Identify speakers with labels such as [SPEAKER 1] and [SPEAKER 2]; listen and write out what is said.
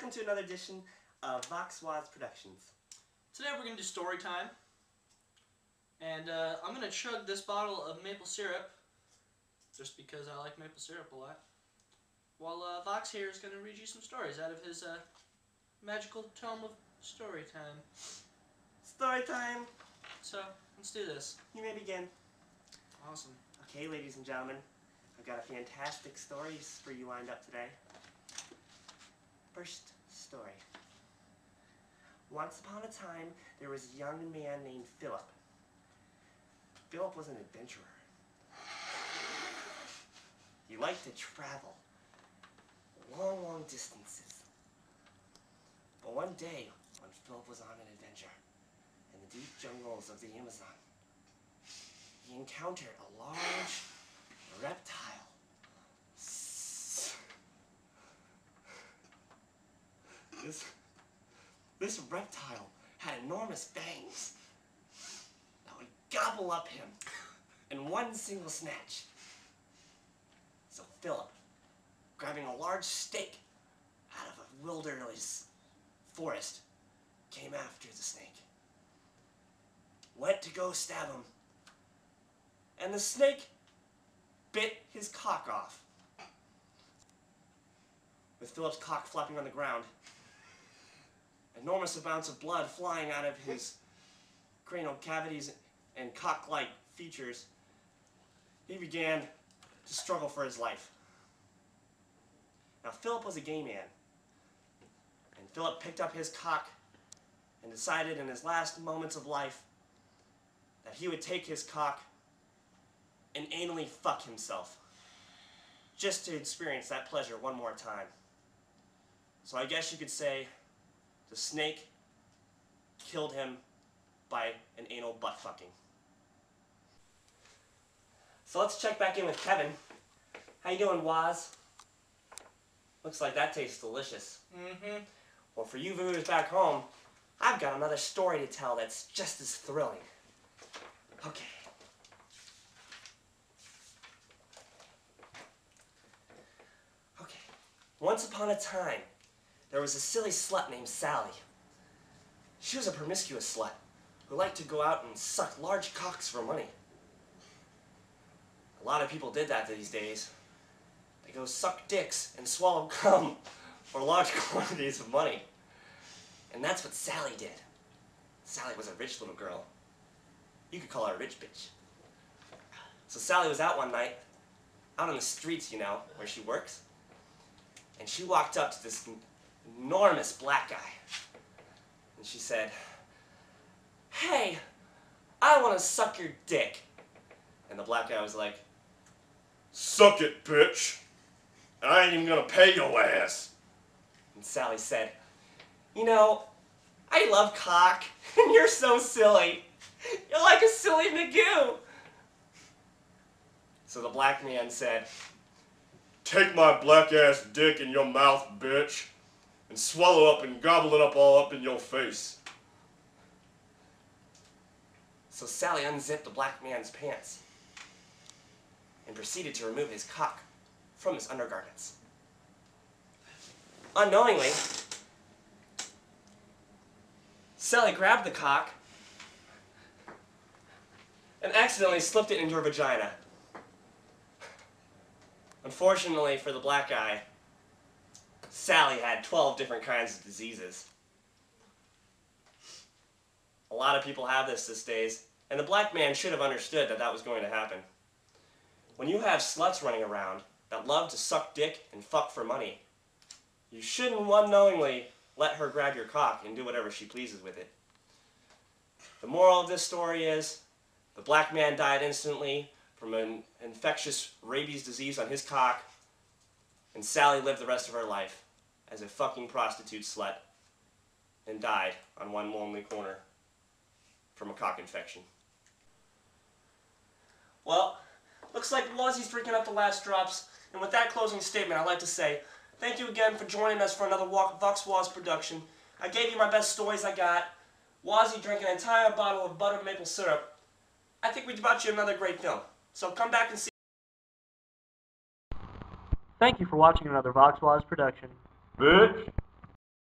[SPEAKER 1] welcome to another edition of Voxx Wazzzz Productions.
[SPEAKER 2] Today we're going to do story time, and I'm going to chug this bottle of maple syrup, just because I like maple syrup a lot, while Voxx here is going to read you some stories out of his magical tome of story time.
[SPEAKER 1] Story time!
[SPEAKER 2] So, let's do this.
[SPEAKER 1] You may begin.
[SPEAKER 2] Awesome.
[SPEAKER 1] Okay, ladies and gentlemen, I've got a fantastic stories for you lined up today. First story. Once upon a time, there was a young man named Philip. Philip was an adventurer. He liked to travel long, long distances. But one day, when Philip was on an adventure in the deep jungles of the Amazon, he encountered a large reptile. This reptile had enormous fangs that would gobble up him in one single snatch. So Philip, grabbing a large stake out of a wilderness forest, came after the snake. Went to go stab him, and the snake bit his cock off. With Philip's cock flopping on the ground, enormous amounts of blood flying out of his cranial cavities and cock-like features, he began to struggle for his life. Now, Philip was a gay man, and Philip picked up his cock and decided in his last moments of life that he would take his cock and anally fuck himself, just to experience that pleasure one more time. So I guess you could say the snake killed him by an anal butt fucking. So let's check back in with Kevin. How you doing, Wazz? Looks like that tastes delicious.
[SPEAKER 2] Mm-hmm.
[SPEAKER 1] Well, for you viewers back home, I've got another story to tell that's just as thrilling. Okay. Once upon a time, there was a silly slut named Sally. She was a promiscuous slut who liked to go out and suck large cocks for money. A lot of people did that these days. They go suck dicks and swallow cum for large quantities of money. And that's what Sally did. Sally was a rich little girl. You could call her a rich bitch. So Sally was out one night, out on the streets, you know, where she works. And she walked up to this enormous black guy. And she said, "Hey, I want to suck your dick." And the black guy was like, "Suck it, bitch. I ain't even gonna pay your ass." And Sally said, "You know, I love cock, and you're so silly. You're like a silly Magoo." So the black man said, "Take my black ass dick in your mouth, bitch, and swallow up and gobble it up all up in your face." So Sally unzipped the black man's pants and proceeded to remove his cock from his undergarments. Unknowingly, Sally grabbed the cock and accidentally slipped it into her vagina. Unfortunately for the black guy, Sally had 12 different kinds of diseases. A lot of people have this these days, and the black man should have understood that that was going to happen. When you have sluts running around that love to suck dick and fuck for money, you shouldn't unknowingly let her grab your cock and do whatever she pleases with it. The moral of this story is, the black man died instantly from an infectious rabies disease on his cock, and Sally lived the rest of her life as a fucking prostitute slut and died on one lonely corner from a cock infection. Well, looks like Wazzy's drinking up the last drops, and with that closing statement, I'd like to say thank you again for joining us for another Voxx Wazzzz production. I gave you my best stories I got. Wazzy drank an entire bottle of buttered maple syrup. I think we brought you another great film. So come back and see.
[SPEAKER 2] Thank you for watching another Voxx Wazzzz production.
[SPEAKER 1] Bitch.